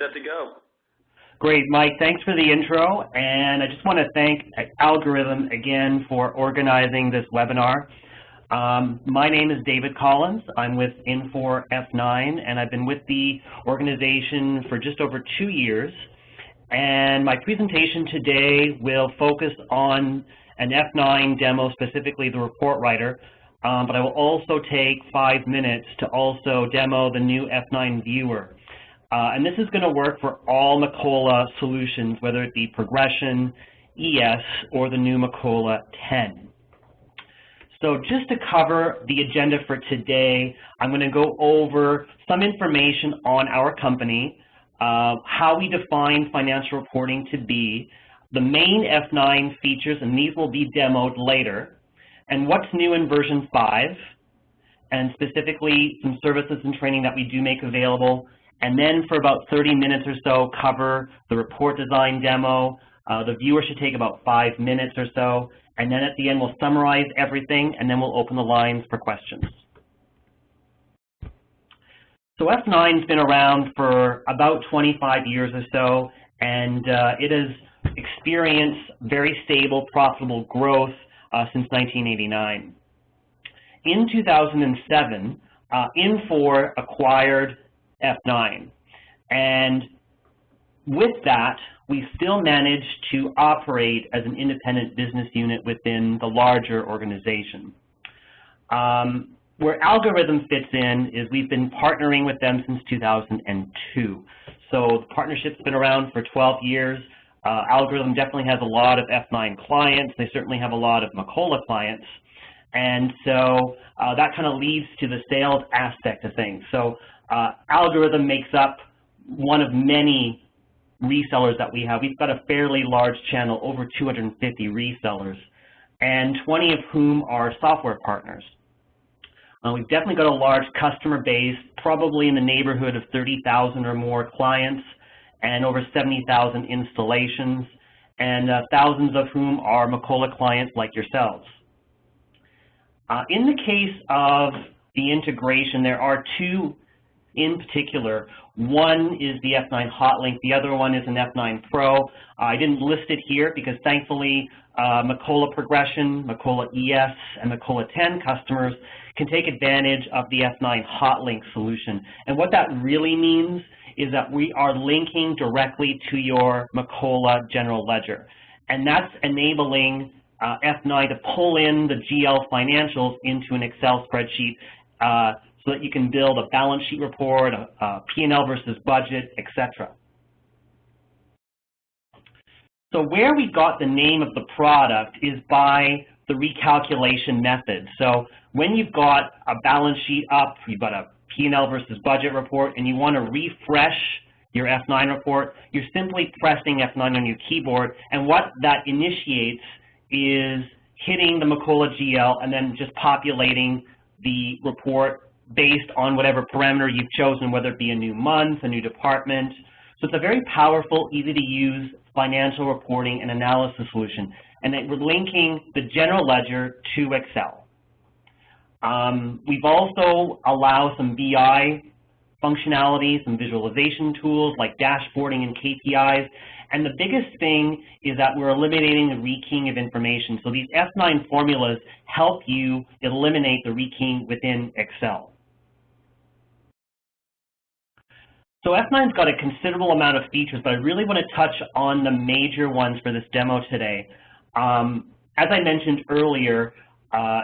Set to go. Great, Mike. Thanks for the intro. And I just want to thank Algorithm again for organizing this webinar. My name is David Collins. I'm with Infor F9, and I've been with the organization for just over 2 years. And my presentation today will focus on an F9 demo, specifically the report writer, but I will also take 5 minutes to also demo the new F9 viewer. And this is going to work for all Macola solutions, whether it be Progression, ES, or the new Macola 10. So just to cover the agenda for today, I'm going to go over some information on our company, how we define financial reporting to be, the main F9 features, and these will be demoed later, and what's new in version 5, and specifically some services and training that we do make available. And then for about 30 minutes or so, cover the report design demo. The viewer should take about 5 minutes or so. And then at the end, we'll summarize everything, and then we'll open the lines for questions. So F9's been around for about 25 years or so, and it has experienced very stable, profitable growth since 1989. In 2007, Infor acquired F9, and with that, we still managed to operate as an independent business unit within the larger organization. Where Algorithm fits in is we've been partnering with them since 2002. So the partnership's been around for 12 years. Algorithm definitely has a lot of F9 clients. They certainly have a lot of Macola clients. And so that kind of leads to the sales aspect of things. So Algorithm makes up one of many resellers that we have. We've got a fairly large channel, over 250 resellers, and 20 of whom are software partners. We've definitely got a large customer base, probably in the neighborhood of 30,000 or more clients, and over 70,000 installations, and thousands of whom are Macola clients like yourselves. In the case of the integration, there are two in particular. One is the F9 Hotlink, the other one is an F9 Pro. I didn't list it here because thankfully Macola Progression, Macola ES, and Macola 10 customers can take advantage of the F9 Hotlink solution. And what that really means is that we are linking directly to your Macola general ledger. And that's enabling F9 to pull in the GL financials into an Excel spreadsheet so that you can build a balance sheet report, a P&L versus budget, etc. So where we got the name of the product is by the recalculation method. So when you've got a balance sheet up, you've got a P&L versus budget report, and you want to refresh your F9 report, you're simply pressing F9 on your keyboard, and what that initiates is hitting the Macola GL and then just populating the report based on whatever parameter you've chosen, whether it be a new month, a new department. So it's a very powerful, easy-to-use financial reporting and analysis solution. And then we're linking the general ledger to Excel. We've also allowed some BI functionality, some visualization tools like dashboarding and KPIs. And the biggest thing is that we're eliminating the rekeying of information. So these F9 formulas help you eliminate the rekeying within Excel. So F9's got a considerable amount of features, but I really want to touch on the major ones for this demo today. As I mentioned earlier,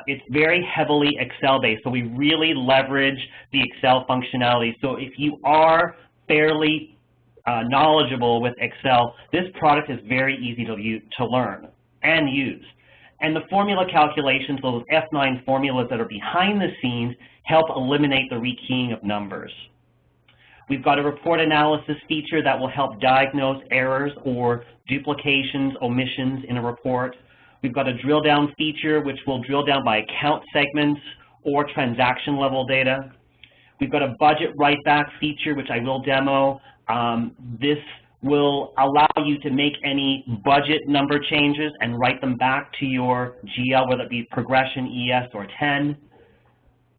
it's very heavily Excel-based, so we really leverage the Excel functionality. So if you are fairly knowledgeable with Excel, this product is very easy to learn and use. And the formula calculations, those F9 formulas that are behind the scenes, help eliminate the rekeying of numbers. We've got a report analysis feature that will help diagnose errors or duplications, omissions in a report. We've got a drill down feature which will drill down by account segments or transaction level data. We've got a budget write back feature which I will demo. This will allow you to make any budget number changes and write them back to your GL, whether it be Progression, ES, or 10.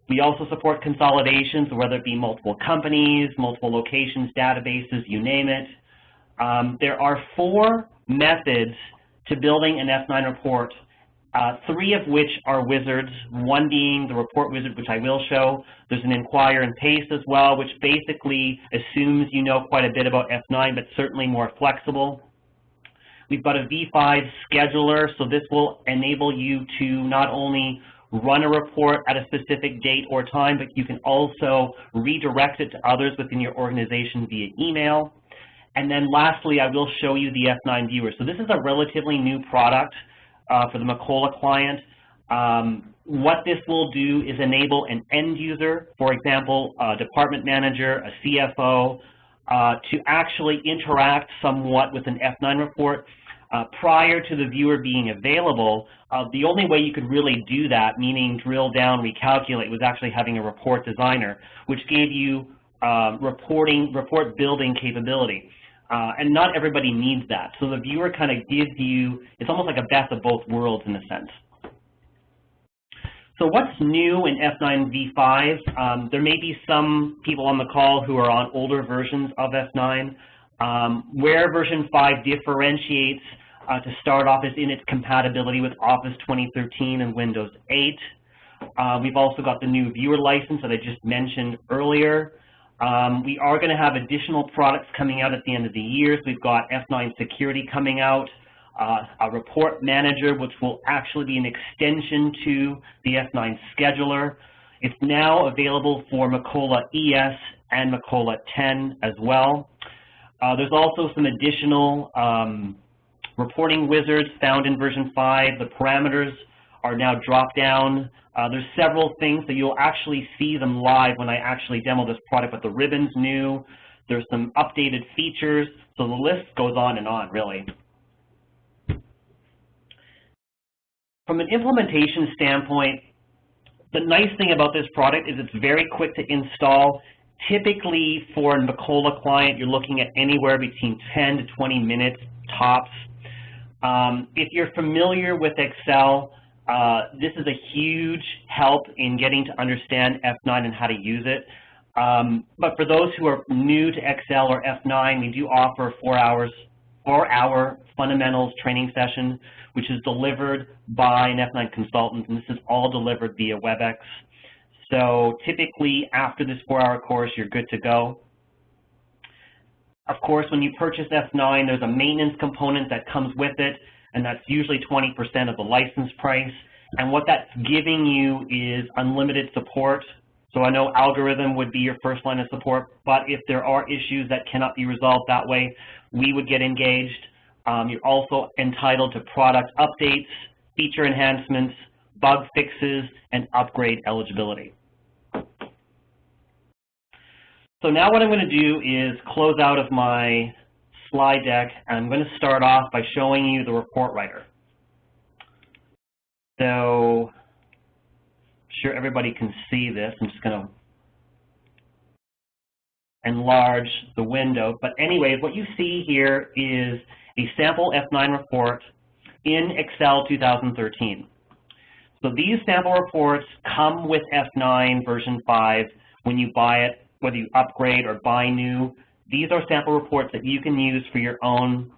We also support consolidations, whether it be multiple companies, multiple locations, databases, you name it. There are 4 methods to building an F9 report, 3 of which are wizards, one being the report wizard, which I will show. There's an inquire and paste as well, which basically assumes you know quite a bit about F9, but certainly more flexible. We've got a V5 scheduler, so this will enable you to not only run a report at a specific date or time, but you can also redirect it to others within your organization via email. And then lastly, I will show you the F9 viewer. So this is a relatively new product for the Macola client. What this will do is enable an end user, for example, a department manager, a CFO, to actually interact somewhat with an F9 report. Prior to the viewer being available, the only way you could really do that, meaning drill down, recalculate, was actually having a report designer, which gave you report building capability. And not everybody needs that. So the viewer kind of gives you, it's almost like a best of both worlds in a sense. So what's new in F9 V5? There may be some people on the call who are on older versions of F9. Where version 5 differentiates to start off is in its compatibility with Office 2013 and Windows 8. We've also got the new viewer license that I just mentioned earlier. We are going to have additional products coming out at the end of the year. So we've got F9 Security coming out, a report manager, which will actually be an extension to the F9 scheduler. It's now available for Macola ES and Macola 10 as well. There's also some additional reporting wizards found in version 5. The parameters are now dropped down. There's several things that you'll actually see them live when I actually demo this product, but the ribbon's new. There's some updated features, so the list goes on and on, really. From an implementation standpoint, the nice thing about this product is it's very quick to install. Typically, for a Macola client, you're looking at anywhere between 10 to 20 minutes tops. If you're familiar with Excel, this is a huge help in getting to understand F9 and how to use it. But for those who are new to Excel or F9, we do offer a 4-hour fundamentals training session, which is delivered by an F9 consultant, and this is all delivered via WebEx. So typically, after this 4-hour course, you're good to go. Of course, when you purchase F9, there's a maintenance component that comes with it, and that's usually 20% of the license price. And what that's giving you is unlimited support. So I know algorithm would be your first line of support, but if there are issues that cannot be resolved that way, we would get engaged. You're also entitled to product updates, feature enhancements, bug fixes, and upgrade eligibility. So now what I'm going to do is close out of my slide deck, and I'm going to start off by showing you the report writer. So I'm sure everybody can see this. I'm just going to enlarge the window. But anyways, what you see here is a sample F9 report in Excel 2013. So these sample reports come with F9 version 5 when you buy it, whether you upgrade or buy new. These are sample reports that you can use for your own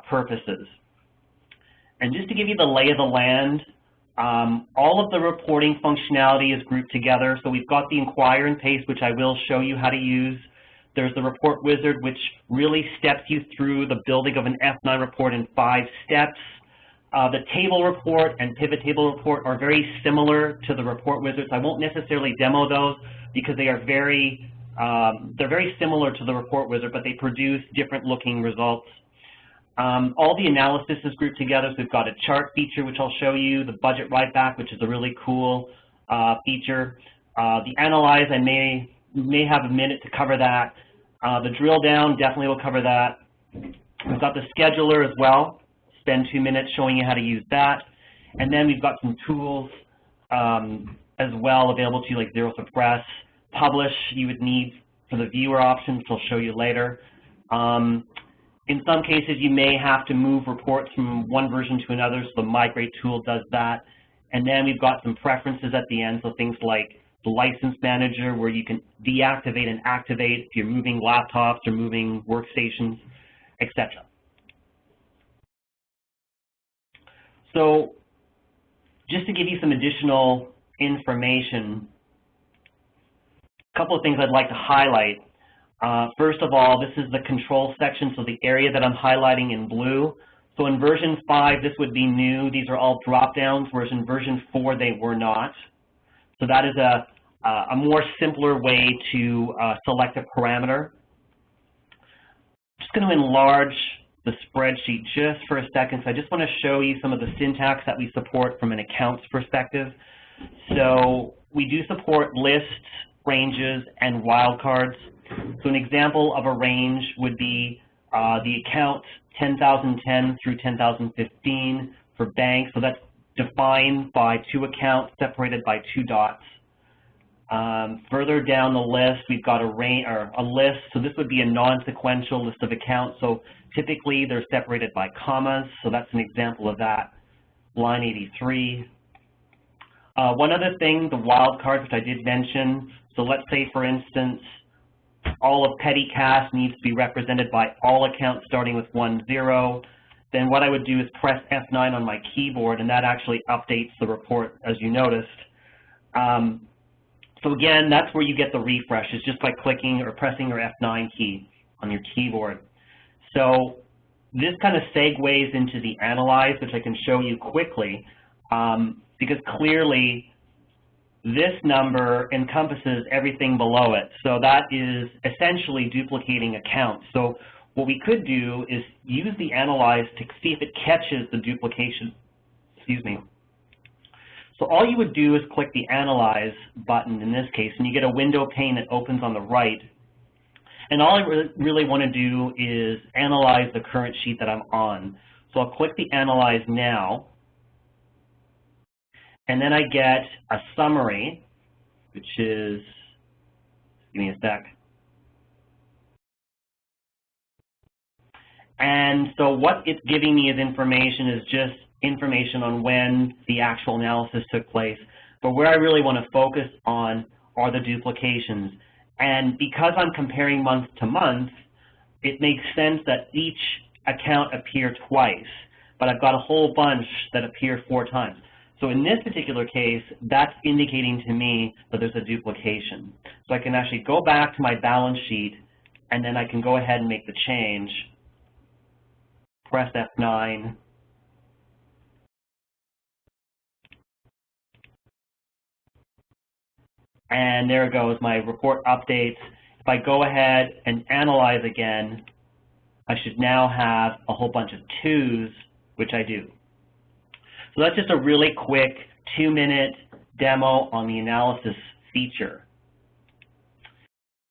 purposes. And just to give you the lay of the land, all of the reporting functionality is grouped together. So we've got the inquire and paste, which I will show you how to use. There's the report wizard, which really steps you through the building of an F9 report in 5 steps. The table report and pivot table report are very similar to the report wizards. I won't necessarily demo those because they are very similar to the report wizard, but they produce different looking results. All the analysis is grouped together. So we've got a chart feature, which I'll show you, the budget write back, which is a really cool feature. The analyze, I may have a minute to cover that. The drill down, definitely will cover that. We've got the scheduler as well. Spend 2 minutes showing you how to use that. And then we've got some tools as well available to you, like zero suppress. Publish, you would need for the viewer option, which I'll show you later. In some cases, you may have to move reports from one version to another, so the migrate tool does that. And then we've got some preferences at the end, so things like the license manager where you can deactivate and activate if you're moving laptops or moving workstations, etc. So just to give you some additional information, a couple of things I'd like to highlight. First of all, this is the control section, so the area that I'm highlighting in blue. So in version 5, this would be new. These are all drop-downs, whereas in version 4, they were not. So that is a more simpler way to select a parameter. I'm just going to enlarge the spreadsheet just for a second. So I just want to show you some of the syntax that we support from an accounts perspective. So we do support lists, ranges, and wildcards. So an example of a range would be the account 10,010 through 10,015 for banks. So that's defined by 2 accounts separated by 2 dots. Further down the list, we've got a list. So this would be a non-sequential list of accounts. So typically, they're separated by commas. So that's an example of that. Line 83. One other thing, the wildcards, which I did mention. So let's say, for instance, all of petty cash needs to be represented by all accounts starting with 10. Then what I would do is press F9 on my keyboard, and that actually updates the report, as you noticed. So again, that's where you get the refresh, is just by clicking or pressing your F9 key on your keyboard. So this kind of segues into the analyze, which I can show you quickly, because clearly this number encompasses everything below it. So that is essentially duplicating accounts. So what we could do is use the analyze to see if it catches the duplication. Excuse me. So all you would do is click the Analyze button in this case, and you get a window pane that opens on the right. And all I really want to do is analyze the current sheet that I'm on. So I'll click the Analyze now, and then I get a summary, which is, give me a sec. And so what it's giving me as information is just information on when the actual analysis took place. But where I really want to focus on are the duplications. And because I'm comparing month to month, it makes sense that each account appear twice. But I've got a whole bunch that appear 4 times. So in this particular case, that's indicating to me that there's a duplication. So I can actually go back to my balance sheet, and then I can go ahead and make the change. Press F9. And there it goes, my report updates. If I go ahead and analyze again, I should now have a whole bunch of 2s, which I do. So that's just a really quick 2-minute demo on the analysis feature.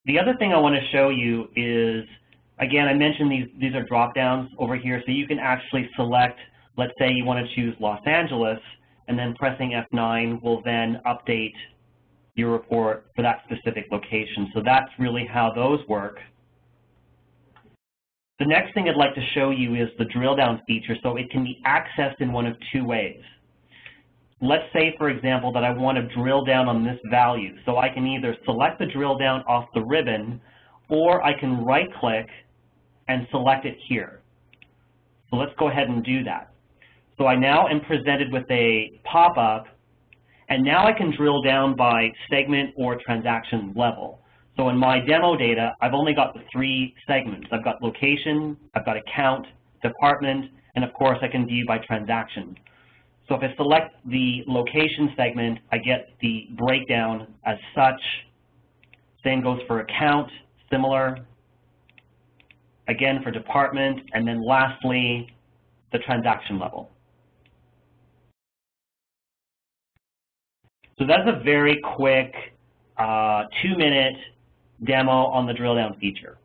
The other thing I want to show you is, again, I mentioned these are drop-downs over here, so you can actually select, let's say you want to choose Los Angeles, and then pressing F9 will then update your report for that specific location. So that's really how those work. The next thing I'd like to show you is the drill down feature. So it can be accessed in one of 2 ways. Let's say, for example, that I want to drill down on this value. So I can either select the drill down off the ribbon, or I can right-click and select it here. So let's go ahead and do that. So I now am presented with a pop-up, and now I can drill down by segment or transaction level. So in my demo data, I've only got the 3 segments. I've got location, I've got account, department, and of course I can view by transaction. So if I select the location segment, I get the breakdown as such. Same goes for account, similar. Again for department, and then lastly, the transaction level. So that's a very quick 2-minute demo on the drill down feature.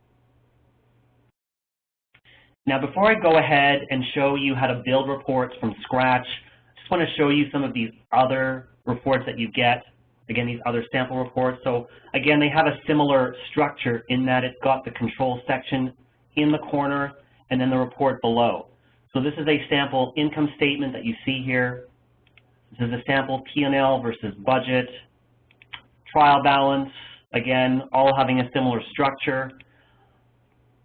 Now before I go ahead and show you how to build reports from scratch, I just want to show you some of these other reports that you get. Again, these other sample reports. So again, they have a similar structure in that it's got the control section in the corner and then the report below. So this is a sample income statement that you see here. This is a sample P&L versus budget, trial balance, again, all having a similar structure.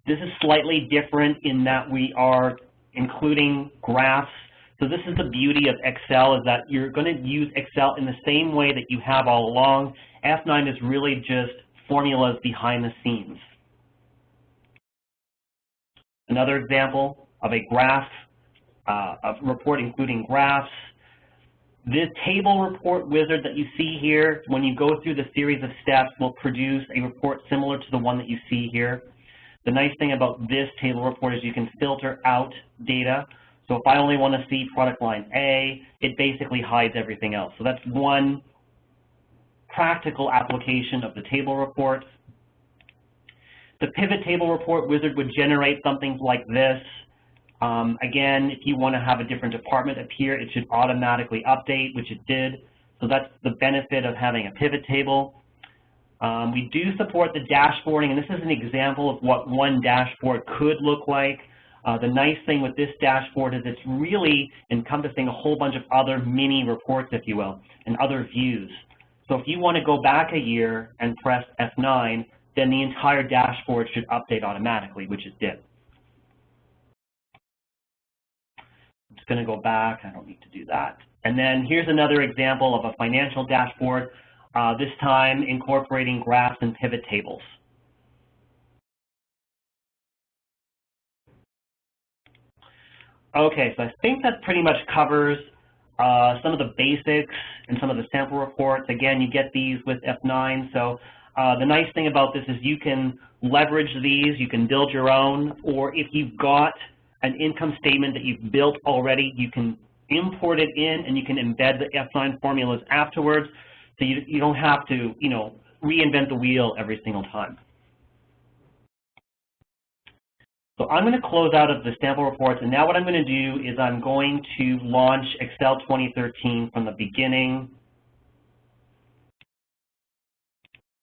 This is slightly different in that we are including graphs. So this is the beauty of Excel, is that you're going to use Excel in the same way that you have all along. F9 is really just formulas behind the scenes. Another example of a graph, of report including graphs. This table report wizard that you see here, when you go through the series of steps, will produce a report similar to the one that you see here. The nice thing about this table report is you can filter out data. So if I only want to see product line A, it basically hides everything else. So that's one practical application of the table reports. The pivot table report wizard would generate something like this. Again, if you want to have a different department appear, it should automatically update, which it did. So that's the benefit of having a pivot table. We do support the dashboarding, and this is an example of what one dashboard could look like. The nice thing with this dashboard is it's really encompassing a whole bunch of other mini reports, if you will, and other views. So if you want to go back a year and press F9, then the entire dashboard should update automatically, which it did. I'm just going to go back. I don't need to do that. And then here's another example of a financial dashboard, this time incorporating graphs and pivot tables. Okay, so I think that pretty much covers some of the basics and some of the sample reports. Again, you get these with F9. So the nice thing about this is you can leverage these, you can build your own, or if you've got an income statement that you've built already, you can import it in and you can embed the F9 formulas afterwards, so you don't have to, reinvent the wheel every single time. So I'm going to close out of the sample reports, and now what I'm going to do is I'm going to launch Excel 2013 from the beginning.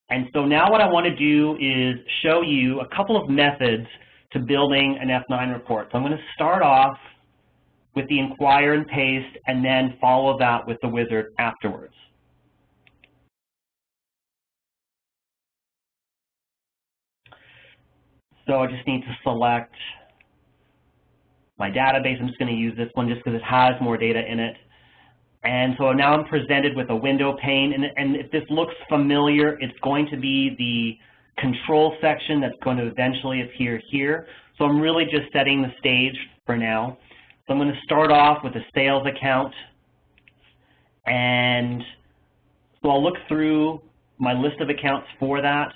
And so now what I want to do is show you a couple of methods to building an F9 report. So I'm going to start off with the inquire and paste, and then follow that with the wizard afterwards. So I just need to select my database. I'm just going to use this one just because it has more data in it. And so now I'm presented with a window pane, and if this looks familiar, it's going to be the control section that's going to eventually appear here. So I'm really just setting the stage for now. So I'm going to start off with a sales account, and so I'll look through my list of accounts for that,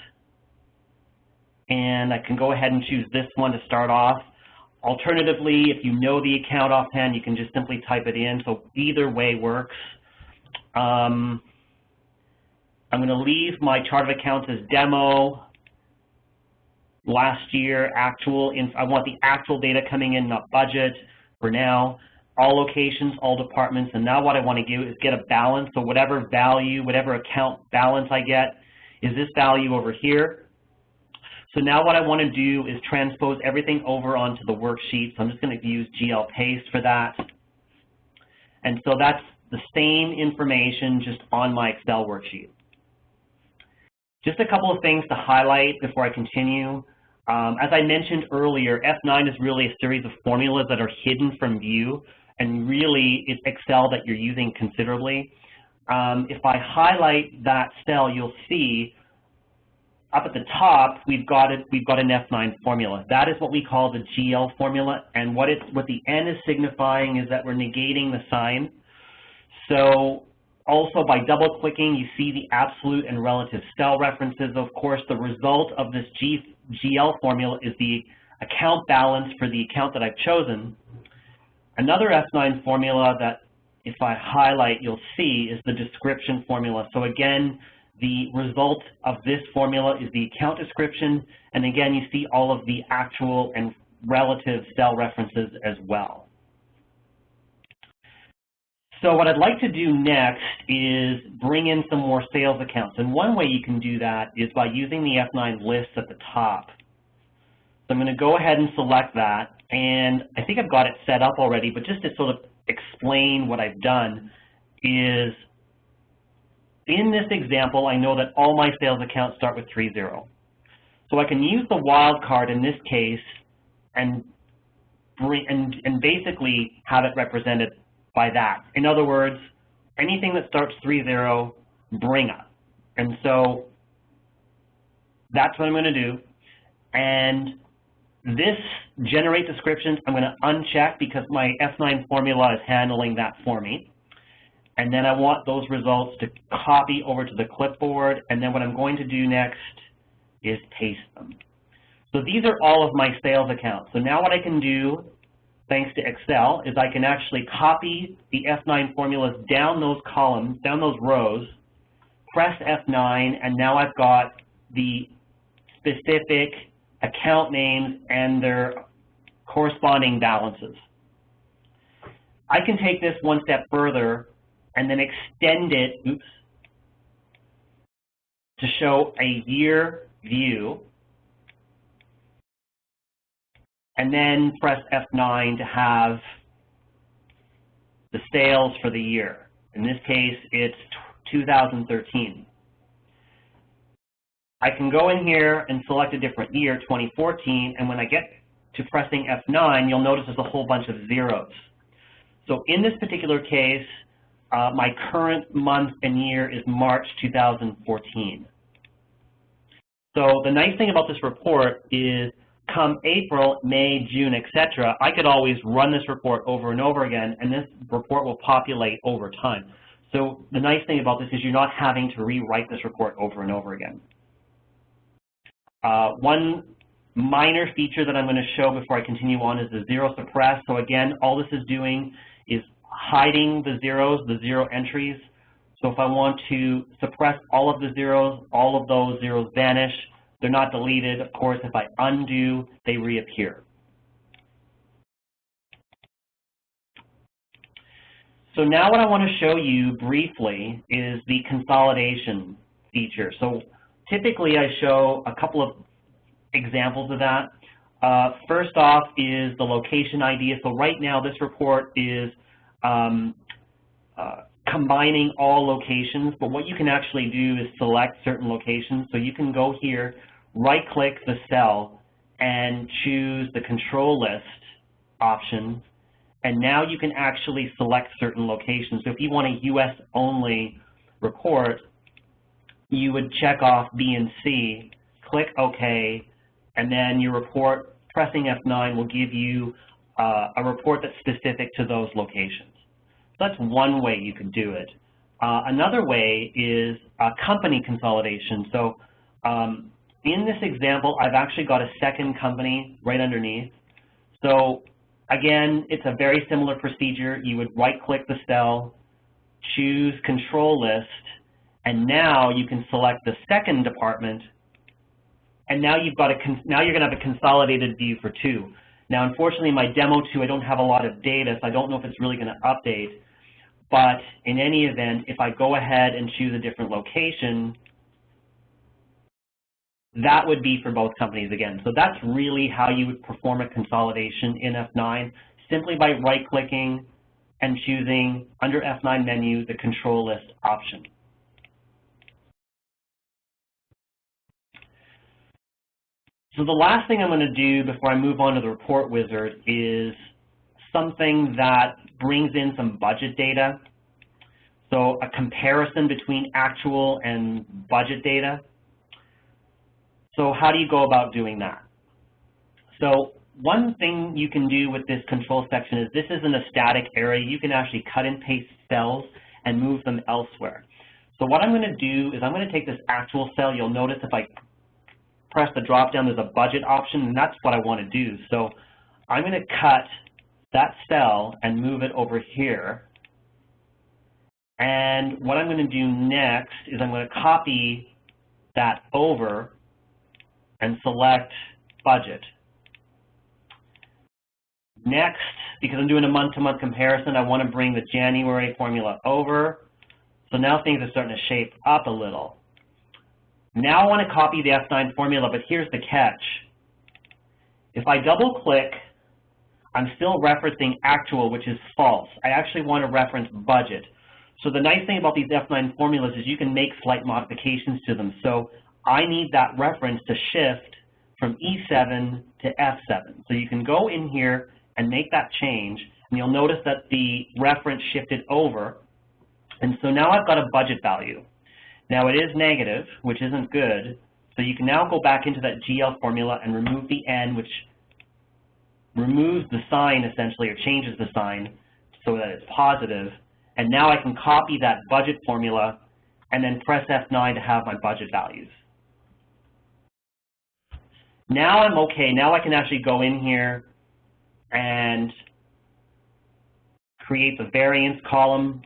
and I can go ahead and choose this one to start off. Alternatively, if you know the account offhand, you can just simply type it in, so either way works. I'm going to leave my chart of accounts as demo, last year, actual. I want the actual data coming in, not budget for now. All locations, all departments, and now what I want to do is get a balance, so whatever value, whatever account balance I get is this value over here. So now what I want to do is transpose everything over onto the worksheet. So I'm just going to use GL paste for that. And so that's the same information just on my Excel worksheet. Just a couple of things to highlight before I continue. As I mentioned earlier, F9 is really a series of formulas that are hidden from view, and really it's Excel that you're using considerably. If I highlight that cell, you'll see up at the top, we've got an F9 formula. That is what we call the GL formula, and what the N is signifying is that we're negating the sign. So also by double-clicking, you see the absolute and relative cell references. Of course, the result of this GL formula is the account balance for the account that I've chosen. Another F9 formula that if I highlight, you'll see is the description formula. So again, the result of this formula is the account description, and again, you see all of the actual and relative cell references as well. So what I'd like to do next is bring in some more sales accounts, and one way you can do that is by using the F9 list at the top. So I'm going to go ahead and select that, and I think I've got it set up already, but just to sort of explain what I've done is in this example, I know that all my sales accounts start with 30. So I can use the wildcard in this case and basically have it represented by that. In other words, anything that starts 30, bring up. And so that's what I'm going to do. And this generate descriptions, I'm going to uncheck because my F9 formula is handling that for me. And then I want those results to copy over to the clipboard. And then what I'm going to do next is paste them. So these are all of my sales accounts. So now what I can do, thanks to Excel, is I can actually copy the F9 formulas down those columns, down those rows, press F9, and now I've got the specific account names and their corresponding balances. I can take this one step further and then extend it, to show a year view, and then press F9 to have the sales for the year. In this case, it's 2013. I can go in here and select a different year, 2014, and when I get to pressing F9, you'll notice there's a whole bunch of zeros. So in this particular case, my current month and year is March 2014. So the nice thing about this report is come April, May, June, etc., I could always run this report over and over again, and this report will populate over time. So the nice thing about this is you're not having to rewrite this report over and over again. One minor feature that I'm going to show before I continue on is the zero suppress. So again, all this is doing is hiding the zeros, the zero entries. So if I want to suppress all of the zeros, all of those zeros vanish. They're not deleted. Of course, if I undo, they reappear. So now what I want to show you briefly is the consolidation feature. So typically I show a couple of examples of that. First off is the location ID. So right now this report is combining all locations, but what you can actually do is select certain locations. So you can go here, right-click the cell, and choose the control list option, and now you can actually select certain locations. So if you want a US-only report, you would check off B and C, click OK, and then your report, pressing F9, will give you a report that's specific to those locations. So that's one way you can do it. Another way is company consolidation. So in this example, I've actually got a second company right underneath. So again, it's a very similar procedure. You would right-click the cell, choose Control List, and now you can select the second department. And now you've got now you're going to have a consolidated view for two. Now, unfortunately, my demo 2, I don't have a lot of data, so I don't know if it's really going to update. But in any event, if I go ahead and choose a different location, that would be for both companies again. So that's really how you would perform a consolidation in F9, simply by right-clicking and choosing under F9 menu the Control List option. So the last thing I'm going to do before I move on to the report wizard is something that brings in some budget data. So a comparison between actual and budget data. So how do you go about doing that? So one thing you can do with this control section is this isn't a static area. You can actually cut and paste cells and move them elsewhere. So what I'm going to do is I'm going to take this actual cell. You'll notice if I press the drop down, there's a budget option, and that's what I want to do. So I'm going to cut that cell and move it over here. And what I'm going to do next is I'm going to copy that over and select budget. Next, because I'm doing a month-to-month comparison, I want to bring the January formula over. So now things are starting to shape up a little. Now I want to copy the F9 formula, but here's the catch. If I double-click, I'm still referencing actual, which is false. I actually want to reference budget. So the nice thing about these F9 formulas is you can make slight modifications to them. So I need that reference to shift from E7 to F7. So you can go in here and make that change, and you'll notice that the reference shifted over. And so now I've got a budget value. Now it is negative, which isn't good, so you can now go back into that GL formula and remove the N, which removes the sign essentially, or changes the sign so that it's positive. And now I can copy that budget formula and then press F9 to have my budget values. Now I'm okay. Now I can actually go in here and create the variance column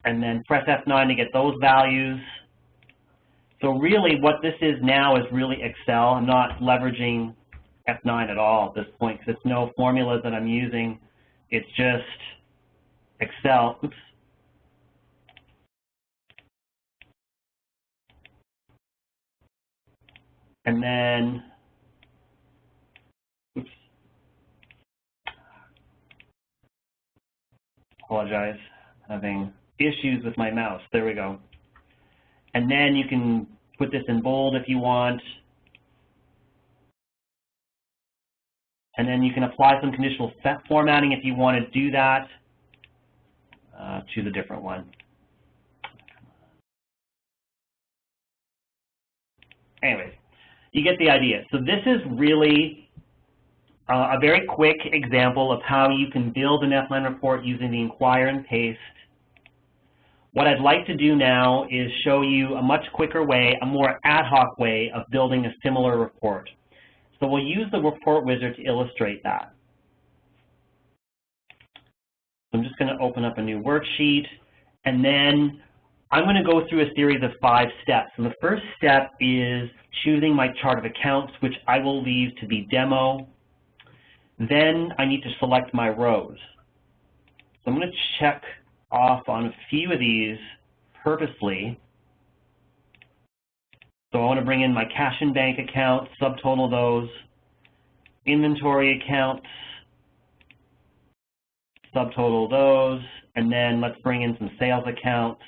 and then press F9 to get those values. So really what this is now is really Excel. I'm not leveraging F9 at all at this point because it's no formulas that I'm using. It's just Excel. Oops. And then, oops, apologize, having issues with my mouse. There we go. And then you can put this in bold if you want. And then you can apply some conditional set formatting if you want to do that. Choose a different one. Anyways, you get the idea. So this is really a very quick example of how you can build an F9 report using the inquire and paste. What I'd like to do now is show you a much quicker way, a more ad hoc way of building a similar report. So we'll use the report wizard to illustrate that. So I'm just going to open up a new worksheet, and then I'm going to go through a series of 5 steps. So the first step is choosing my chart of accounts, which I will leave to be demo. Then I need to select my rows. So I'm going to check off on a few of these purposely. So I want to bring in my cash and bank accounts, subtotal those, inventory accounts, subtotal those, and then let's bring in some sales accounts,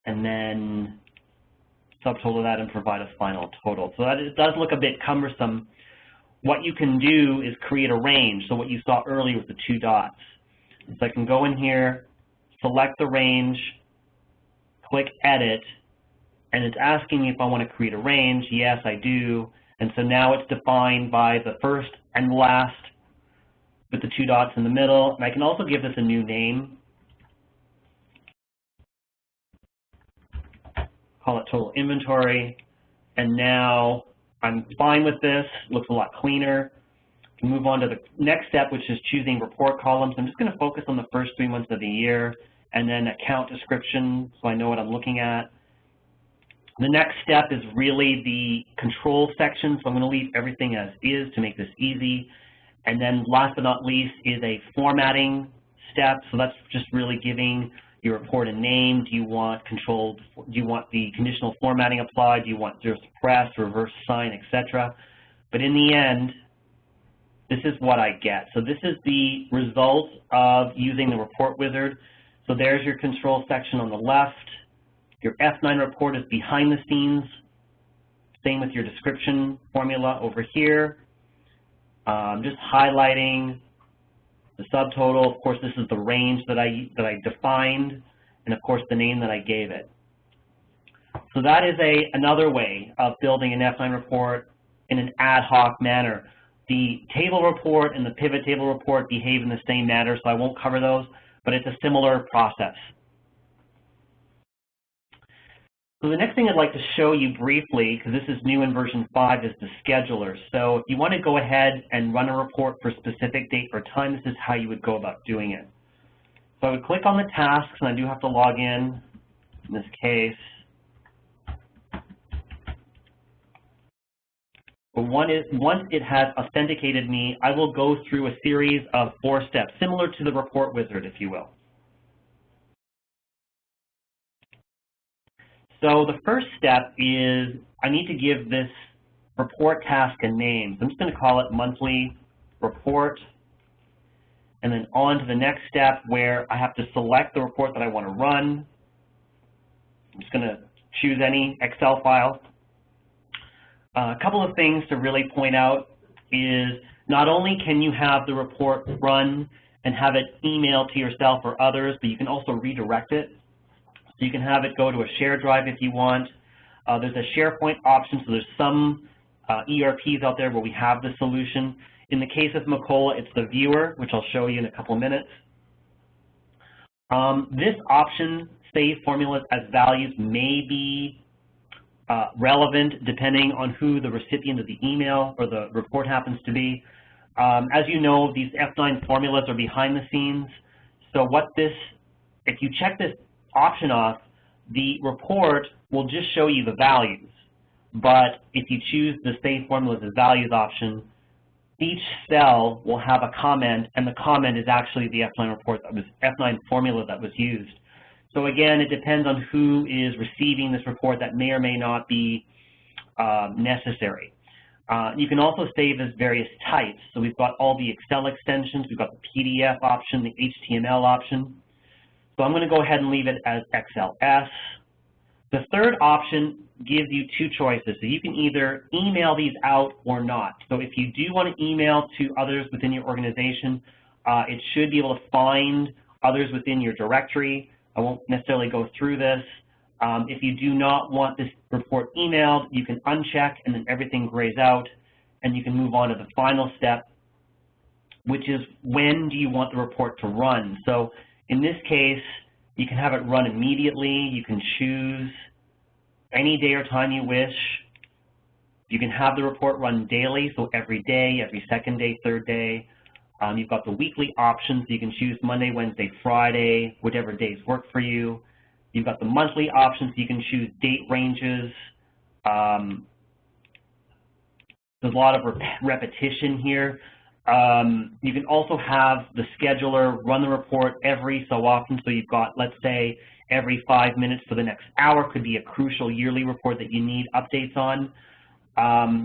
and then subtotal that and provide a final total. So that it does look a bit cumbersome. What you can do is create a range. So what you saw earlier with the 2 dots. So I can go in here, select the range, click edit, and it's asking me if I want to create a range. Yes, I do. And so now it's defined by the first and last with the 2 dots in the middle. And I can also give this a new name. Call it total inventory. And now I'm fine with this. Looks a lot cleaner. We move on to the next step, which is choosing report columns. I'm just going to focus on the first 3 months of the year, and then account description so I know what I'm looking at. The next step is really the control section, so I'm going to leave everything as is to make this easy. And then last but not least is a formatting step, so that's just really giving your report a name. Do you want controlled, do you want the conditional formatting applied? Do you want just press, reverse sign, etc.? But in the end, this is what I get. So this is the result of using the report wizard. So there's your control section on the left. Your F9 report is behind the scenes. Same with your description formula over here. Just highlighting the subtotal. Of course, this is the range that I defined, and of course the name that I gave it. So that is another way of building an F9 report in an ad hoc manner. The table report and the pivot table report behave in the same manner, so I won't cover those, but it's a similar process. So the next thing I'd like to show you briefly, because this is new in version 5, is the scheduler. So if you want to go ahead and run a report for a specific date or time, this is how you would go about doing it. So I would click on the tasks, and I do have to log in this case. But once it has authenticated me, I will go through a series of 4 steps, similar to the report wizard, if you will. So the first step is I need to give this report task a name. So I'm just going to call it monthly report, and then on to the next step where I have to select the report that I want to run. I'm just going to choose any Excel file. A couple of things to really point out is not only can you have the report run and have it emailed to yourself or others, but you can also redirect it. So you can have it go to a shared drive if you want. There's a SharePoint option, so there's some ERPs out there where we have the solution. In the case of Macola, it's the viewer, which I'll show you in a couple of minutes. This option, save formulas as values, may be relevant depending on who the recipient of the email or the report happens to be. As you know, these F9 formulas are behind the scenes. So what this, if you check this option off, the report will just show you the values. But if you choose the Save Formulas as Values option, each cell will have a comment, and the comment is actually the F9 report that was F9 formula that was used. So again, it depends on who is receiving this report. That may or may not be necessary. You can also save as various types. So we've got all the Excel extensions. We've got the PDF option, the HTML option. So I'm going to go ahead and leave it as XLS. The third option gives you two choices. So you can either email these out or not. So if you do want to email to others within your organization, it should be able to find others within your directory. I won't necessarily go through this. If you do not want this report emailed, you can uncheck and then everything grays out, and you can move on to the final step, which is when do you want the report to run. So in this case, you can have it run immediately. You can choose any day or time you wish. You can have the report run daily, so every day, every second day, third day. You've got the weekly options. So you can choose Monday, Wednesday, Friday, whatever days work for you. You've got the monthly options. So you can choose date ranges. There's a lot of repetition here. You can also have the scheduler run the report every so often. So you've got, let's say, every 5 minutes for the next hour could be a crucial yearly report that you need updates on.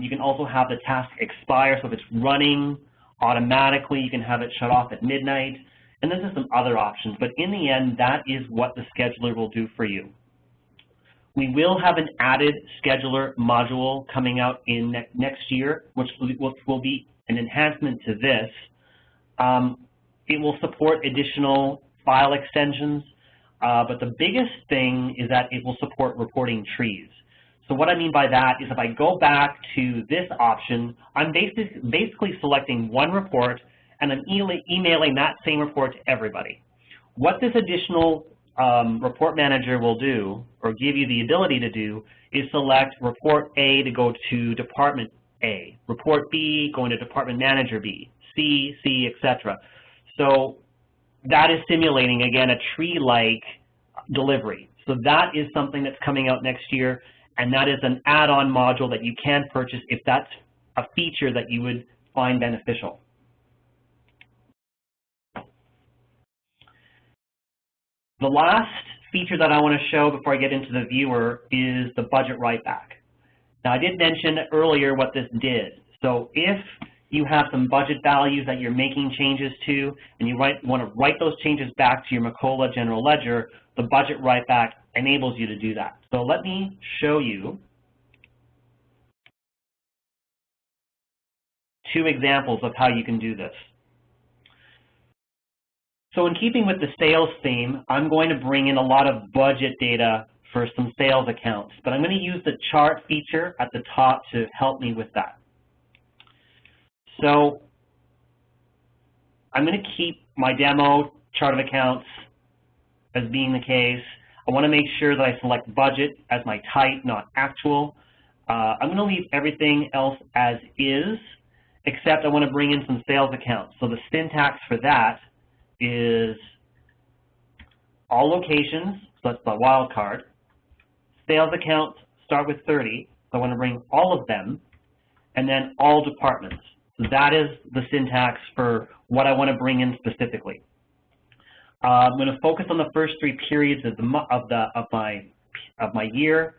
You can also have the task expire. So if it's running automatically, you can have it shut off at midnight. And then there's some other options. But in the end, that is what the scheduler will do for you. We will have an added scheduler module coming out in next year, which will be an enhancement to this. It will support additional file extensions, but the biggest thing is that it will support reporting trees. So what I mean by that is if I go back to this option, I'm basically selecting one report and I'm emailing that same report to everybody. What this additional report manager will do, or give you the ability to do, is select report A to go to department A, report B going to department manager B, C, etc. So that is simulating, again, a tree-like delivery. So that is something that's coming out next year, and that is an add-on module that you can purchase if that's a feature that you would find beneficial. The last feature that I want to show before I get into the viewer is the budget write-back. Now, I did mention earlier what this did. So if you have some budget values that you're making changes to and you want to write those changes back to your Macola general ledger, the budget write-back enables you to do that. So let me show you two examples of how you can do this. So in keeping with the sales theme, I'm going to bring in a lot of budget data for some sales accounts, but I'm going to use the chart feature at the top to help me with that. So I'm going to keep my demo chart of accounts as being the case. I want to make sure that I select budget as my type, not actual. I'm going to leave everything else as is, except I want to bring in some sales accounts. So the syntax for that is all locations, so that's the wildcard. Sales accounts start with 30, so I want to bring all of them, and then all departments. So that is the syntax for what I want to bring in specifically. I'm going to focus on the first 3 periods of my year,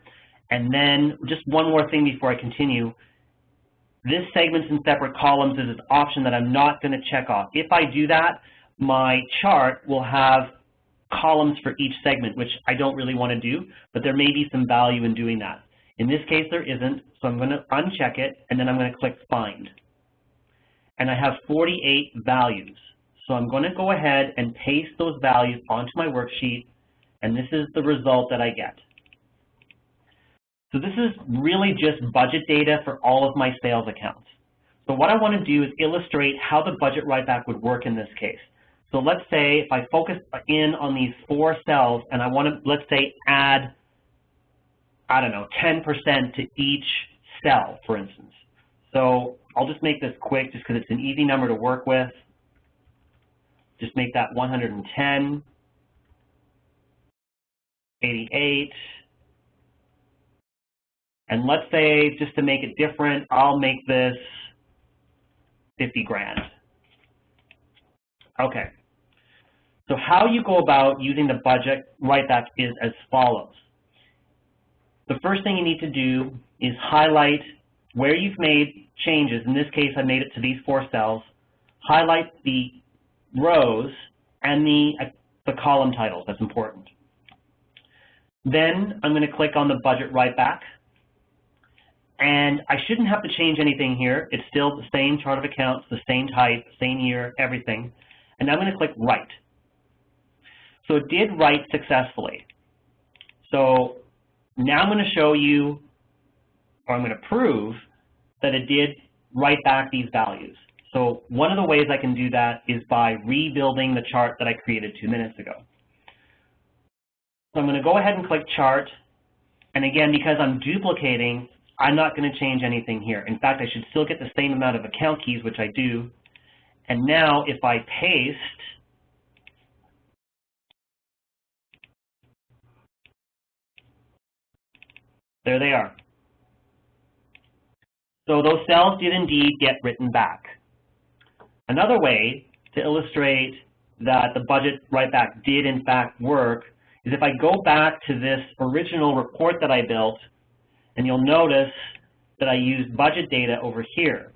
and then just one more thing before I continue. This segments in separate columns is an option that I'm not going to check off. If I do that, my chart will have columns for each segment, which I don't really want to do, but there may be some value in doing that. In this case, there isn't, so I'm going to uncheck it, and then I'm going to click Find. And I have 48 values. So I'm going to go ahead and paste those values onto my worksheet, and this is the result that I get. So this is really just budget data for all of my sales accounts. So what I want to do is illustrate how the budget write-back would work in this case. So let's say if I focus in on these 4 cells and I want to, let's say, add, I don't know, 10% to each cell, for instance. So I'll just make this quick just because it's an easy number to work with. Just make that 110, 88, and let's say, just to make it different, I'll make this 50 grand. Okay. So how you go about using the budget write-back is as follows. The first thing you need to do is highlight where you've made changes. In this case, I made it to these 4 cells. Highlight the rows and the column titles. That's important. Then I'm going to click on the budget write-back. And I shouldn't have to change anything here. It's still the same chart of accounts, the same type, same year, everything. And I'm going to click Write. So it did write successfully. So now I'm going to show you, or I'm going to prove, that it did write back these values. So one of the ways I can do that is by rebuilding the chart that I created 2 minutes ago. So I'm going to go ahead and click Chart. And again, because I'm duplicating, I'm not going to change anything here. In fact, I should still get the same amount of account keys, which I do. And now if I paste, there they are. So those cells did indeed get written back. Another way to illustrate that the budget write-back did in fact work is if I go back to this original report that I built, and you'll notice that I used budget data over here.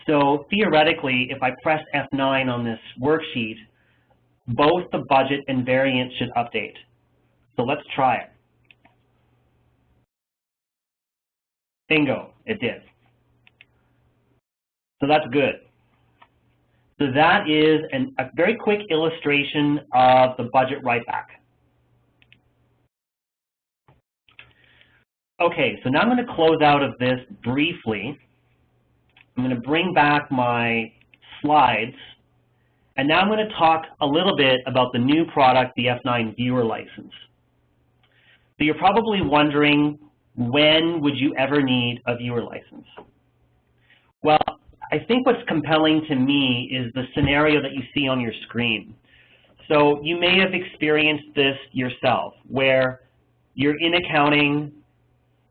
So theoretically, if I press F9 on this worksheet, both the budget and variance should update. So let's try it. Bingo, it did. So that's good. So that is a very quick illustration of the budget write-back. Okay, so now I'm going to close out of this briefly. I'm going to bring back my slides, and now I'm going to talk a little bit about the new product, the F9 viewer license. So you're probably wondering, when would you ever need a viewer license? Well, I think what's compelling to me is the scenario that you see on your screen. So you may have experienced this yourself, where you're in accounting,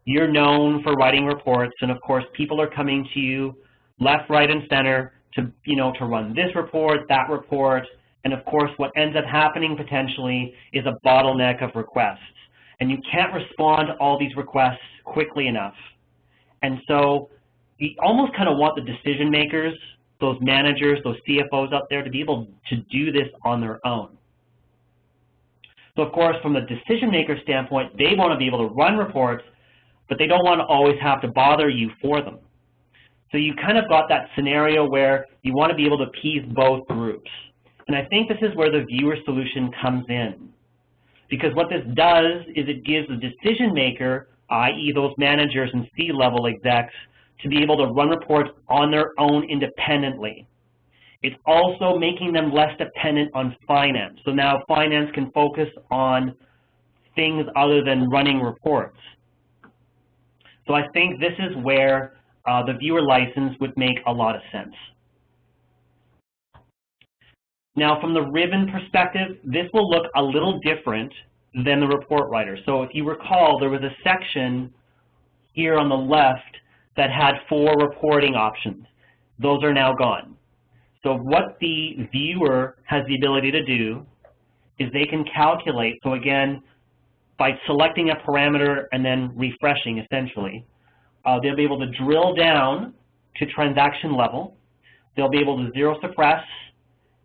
you're known for writing reports, and of course people are coming to you left, right, and center to, to run this report, that report, and of course what ends up happening potentially is a bottleneck of requests. And you can't respond to all these requests quickly enough. And so you almost kind of want the decision makers, those managers, those CFOs out there to be able to do this on their own. So of course from the decision maker standpoint, they want to be able to run reports, but they don't want to always have to bother you for them. So you kind of got that scenario where you want to be able to appease both groups. And I think this is where the viewer solution comes in. Because what this does is it gives the decision maker, i.e. those managers and C-level execs, to be able to run reports on their own independently. It's also making them less dependent on finance. So now finance can focus on things other than running reports. So I think this is where the viewer license would make a lot of sense. Now from the ribbon perspective, this will look a little different than the report writer. So if you recall, there was a section here on the left that had 4 reporting options. Those are now gone. So what the viewer has the ability to do is they can calculate, so again, by selecting a parameter and then refreshing essentially, they'll be able to drill down to transaction level. They'll be able to zero suppress,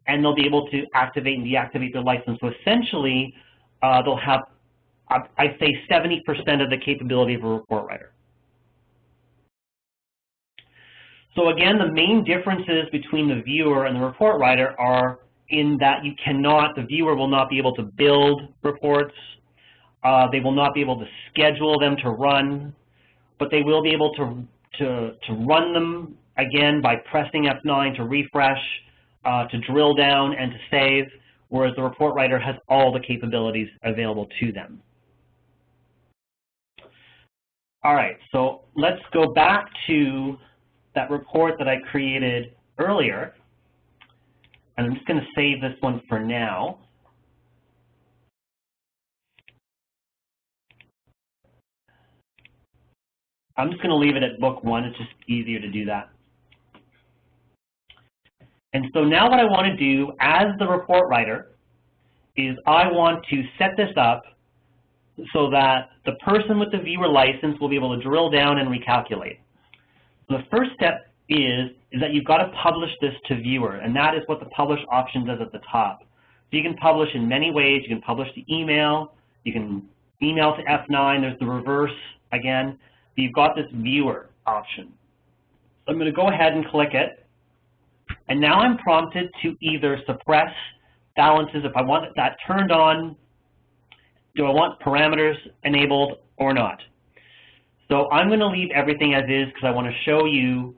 and they'll be able to activate and deactivate their license. So essentially, they'll have, I'd say, 70% of the capability of a report writer. So again, the main differences between the viewer and the report writer are in that you cannot, the viewer will not be able to build reports, they will not be able to schedule them to run, but they will be able to run them again by pressing F9 to refresh, to drill down and to save, whereas the report writer has all the capabilities available to them. All right, so let's go back to that report that I created earlier, and I'm just going to save this one for now. I'm just going to leave it at book 1. It's just easier to do that. And so now what I want to do as the report writer is I want to set this up so that the person with the viewer license will be able to drill down and recalculate. The first step is that you've got to publish this to viewer, and that is what the publish option does at the top. So you can publish in many ways. You can publish to email. You can email to F9. There's the reverse again. So you've got this viewer option. So I'm going to go ahead and click it. And now I'm prompted to either suppress balances if I want that turned on. Do I want parameters enabled or not? So I'm going to leave everything as is because I want to show you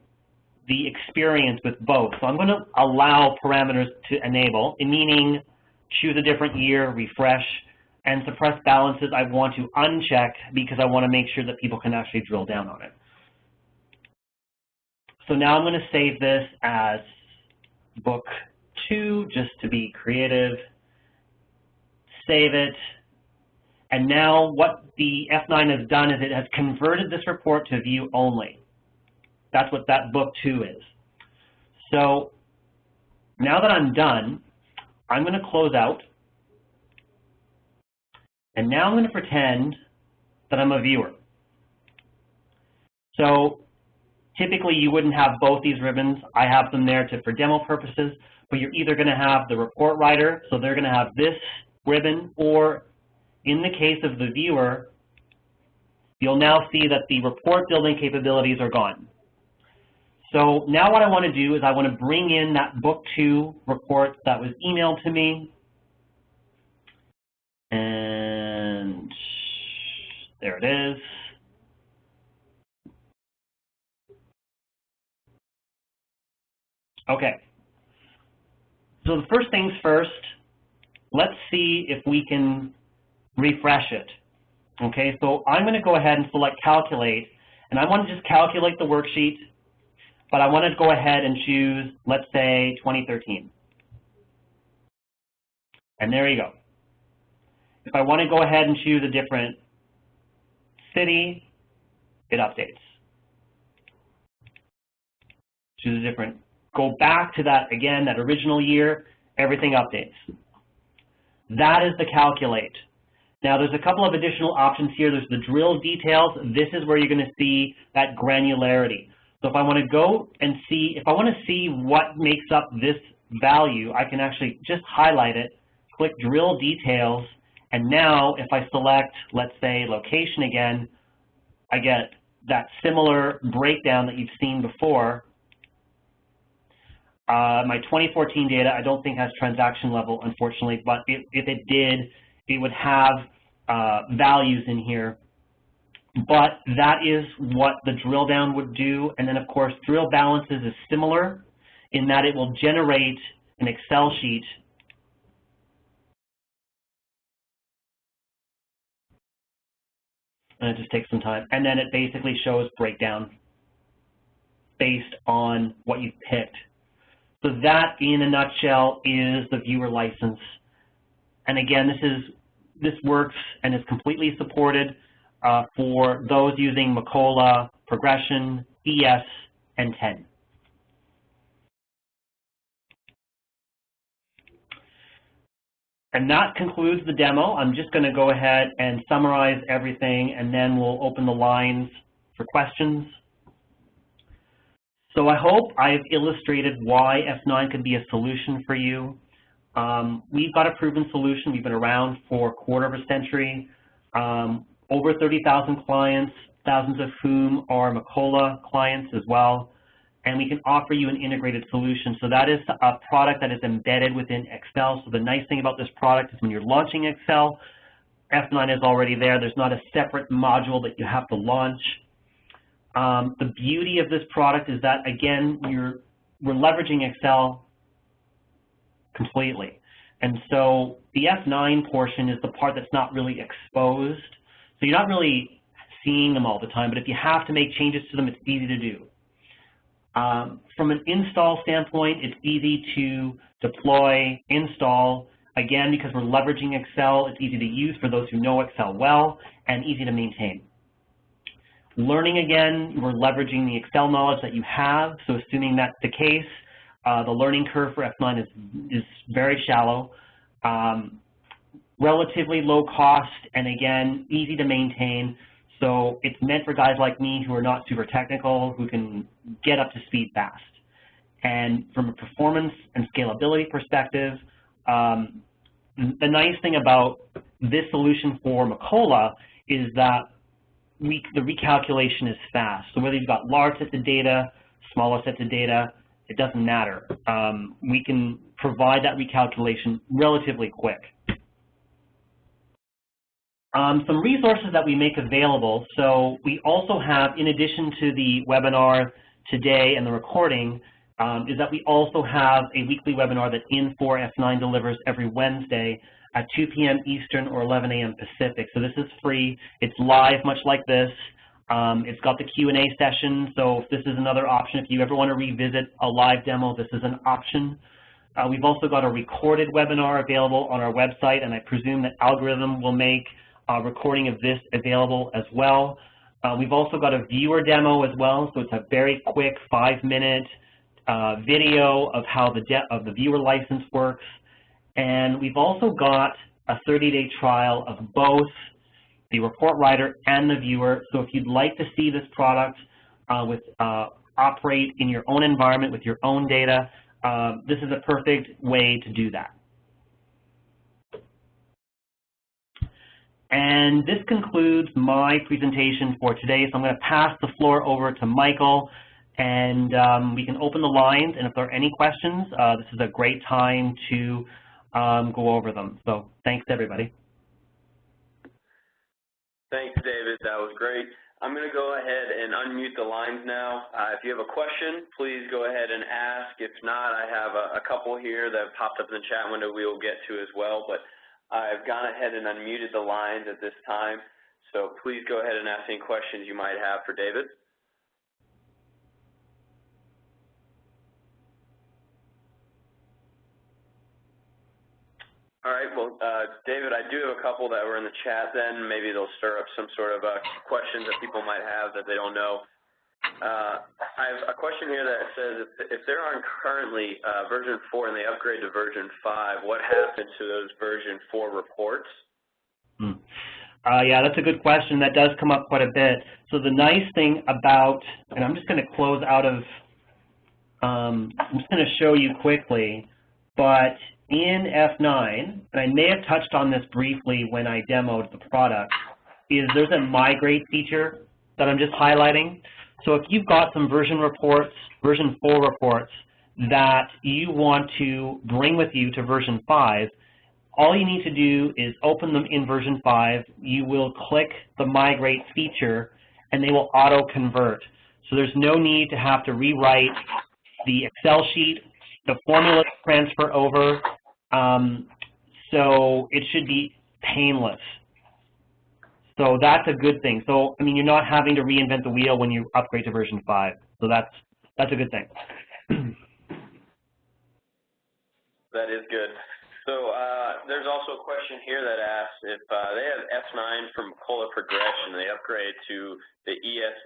the experience with both. So I'm going to allow parameters to enable, meaning choose a different year, refresh, and suppress balances I want to uncheck because I want to make sure that people can actually drill down on it. So now I'm going to save this as book 2 just to be creative. Save it. And now what the F9 has done is it has converted this report to view only. That's what that book 2 is. So now that I'm done, I'm going to close out. And now I'm going to pretend that I'm a viewer. So typically you wouldn't have both these ribbons. I have them there for demo purposes, but you're either going to have the report writer, so they're going to have this ribbon, or in the case of the viewer, you'll now see that the report building capabilities are gone. So now what I want to do is I want to bring in that book 2 report that was emailed to me. And there it is. Okay. So the first things first, let's see if we can refresh it. Okay, so I'm going to go ahead and select calculate, and I want to just calculate the worksheet, but I want to go ahead and choose, let's say, 2013. And there you go. If I want to go ahead and choose a different city, it updates. Choose a different, go back to that, again, that original year, everything updates. That is the calculate. Now, there's a couple of additional options here. There's the drill details. This is where you're going to see that granularity. So if I want to go and see, if I want to see what makes up this value, I can actually just highlight it, click drill details, and now if I select, let's say, location again, I get that similar breakdown that you've seen before. My 2014 data I don't think has transaction level, unfortunately, but if it did, it would have values in here. But that is what the drill down would do. And then, of course, drill balances is similar in that it will generate an Excel sheet. And it just takes some time. And then it basically shows breakdown based on what you've picked. So that, in a nutshell, is the viewer license. And again, this works and is completely supported for those using Macola Progression, ES, and 10. And that concludes the demo. I'm just going to go ahead and summarize everything, and then we'll open the lines for questions. So I hope I've illustrated why F9 could be a solution for you. We've got a proven solution. We've been around for a quarter of a century. Over 30,000 clients, thousands of whom are Macola clients as well. And we can offer you an integrated solution. So that is a product that is embedded within Excel. So the nice thing about this product is when you're launching Excel, F9 is already there. There's not a separate module that you have to launch. The beauty of this product is that, again, we're leveraging Excel completely. And so the F9 portion is the part that's not really exposed. So you're not really seeing them all the time, but if you have to make changes to them, it's easy to do. From an install standpoint, it's easy to deploy, install. Again, because we're leveraging Excel, it's easy to use for those who know Excel well, and easy to maintain. Learning, again, we're leveraging the Excel knowledge that you have, so assuming that's the case, the learning curve for F9 is very shallow, relatively low cost, and again, easy to maintain. So it's meant for guys like me who are not super technical, who can get up to speed fast. And from a performance and scalability perspective, the nice thing about this solution for Macola is that the recalculation is fast. So whether you've got large sets of data, smaller sets of data, it doesn't matter. We can provide that recalculation relatively quick. Some resources that we make available. So we also have, in addition to the webinar today and the recording, is that we also have a weekly webinar that Infor F9 delivers every Wednesday at 2 p.m. Eastern or 11 a.m. Pacific. So this is free. It's live, much like this. It's got the Q&A session, so if this is another option, if you ever want to revisit a live demo, this is an option. We've also got a recorded webinar available on our website, and I presume that Algorithm will make a recording of this available as well. We've also got a viewer demo as well, so it's a very quick 5-minute video of how the viewer license works. And we've also got a 30-day trial of both the report writer and the viewer. So if you'd like to see this product operate in your own environment with your own data, this is a perfect way to do that. And this concludes my presentation for today. So I'm going to pass the floor over to Michael, and we can open the lines. And if there are any questions, this is a great time to go over them. So thanks, everybody. Thanks, David. That was great. I'm going to go ahead and unmute the lines now. If you have a question, please go ahead and ask. If not, I have a couple here that popped up in the chat window we will get to as well. But I've gone ahead and unmuted the lines at this time. So please go ahead and ask any questions you might have for David. All right, well, David, I do have a couple that were in the chat then. Maybe they'll stir up some sort of questions that people might have that they don't know. I have a question here that says if there aren't currently version 4 and they upgrade to version 5, what happens to those version 4 reports? Yeah, that's a good question. That does come up quite a bit. So the nice thing about, and I'm just going to close out of, I'm just going to show you quickly, but in F9, and I may have touched on this briefly when I demoed the product, is there's a migrate feature that I'm just highlighting. So if you've got some version reports, version 4 reports, that you want to bring with you to version 5, all you need to do is open them in version 5. You will click the migrate feature, and they will auto-convert. So there's no need to have to rewrite the Excel sheet, the formula transfer over. So it should be painless. So that's a good thing. So, I mean, you're not having to reinvent the wheel when you upgrade to version 5. So that's a good thing. That is good. So there's also a question here that asks if they have F9 from Macola Progression, they upgrade to the ES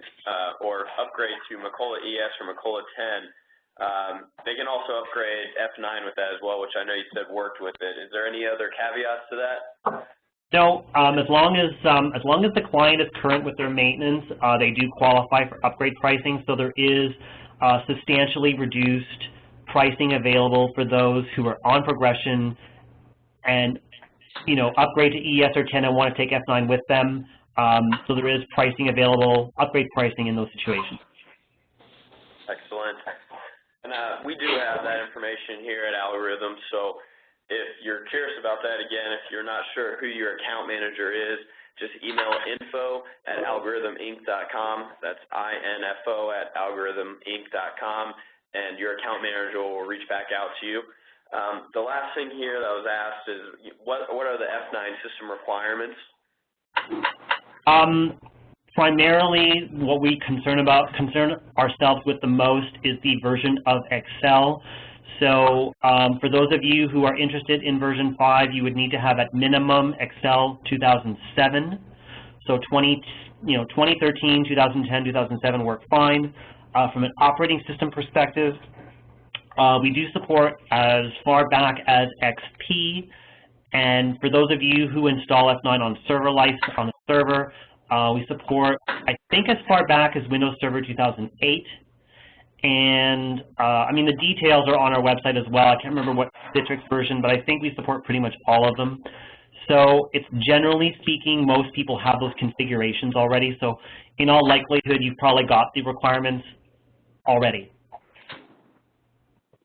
or upgrade to Macola ES or Macola 10. They can also upgrade F9 with that as well, which I know you said worked with it. Is there any other caveats to that? No, as long as the client is current with their maintenance, they do qualify for upgrade pricing. So there is substantially reduced pricing available for those who are on progression and, upgrade to ES or 10 and want to take F9 with them. So there is pricing available, upgrade pricing in those situations. Excellent. And we do have that information here at Algorithm, so if you're curious about that, again, if you're not sure who your account manager is, just email info@algorithminc.com. That's info@algorithminc.com, and your account manager will reach back out to you. The last thing here that was asked is, what are the F9 system requirements? Primarily, what we concern ourselves with the most is the version of Excel. So for those of you who are interested in version 5, you would need to have at minimum Excel 2007. So 2013, 2010, 2007 work fine. From an operating system perspective, we do support as far back as XP. And for those of you who install F9 on server life on a server, we support, I think, as far back as Windows Server 2008. And, the details are on our website as well. I can't remember what Citrix version, but I think we support pretty much all of them. So it's generally speaking, most people have those configurations already. So in all likelihood, you've probably got the requirements already.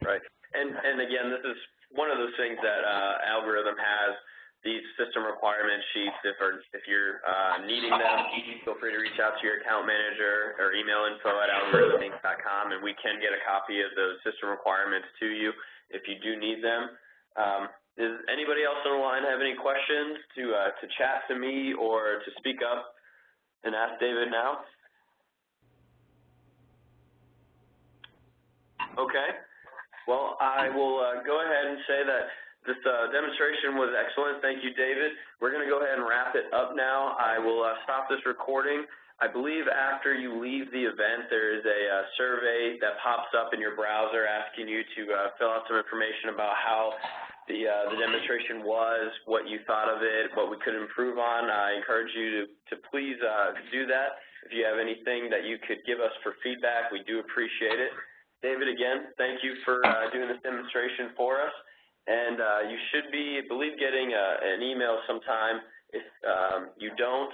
Right. And again, this is one of those things that Algorithm has, these system requirement sheets. If you're needing them, feel free to reach out to your account manager or email info@algorithminc.com, and we can get a copy of those system requirements to you if you do need them. Does anybody else on the line have any questions to chat to me or to speak up and ask David now? Okay. Well, I will go ahead and say that this demonstration was excellent. Thank you, David. We're going to go ahead and wrap it up now. I will stop this recording. I believe after you leave the event, there is a survey that pops up in your browser asking you to fill out some information about how the demonstration was, what you thought of it, what we could improve on. I encourage you to please do that. If you have anything that you could give us for feedback, we do appreciate it. David, again, thank you for doing this demonstration for us. And you should be, I believe, getting an email sometime. If you don't,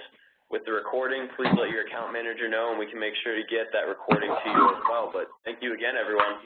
with the recording, please let your account manager know, and we can make sure to get that recording to you as well. But thank you again, everyone.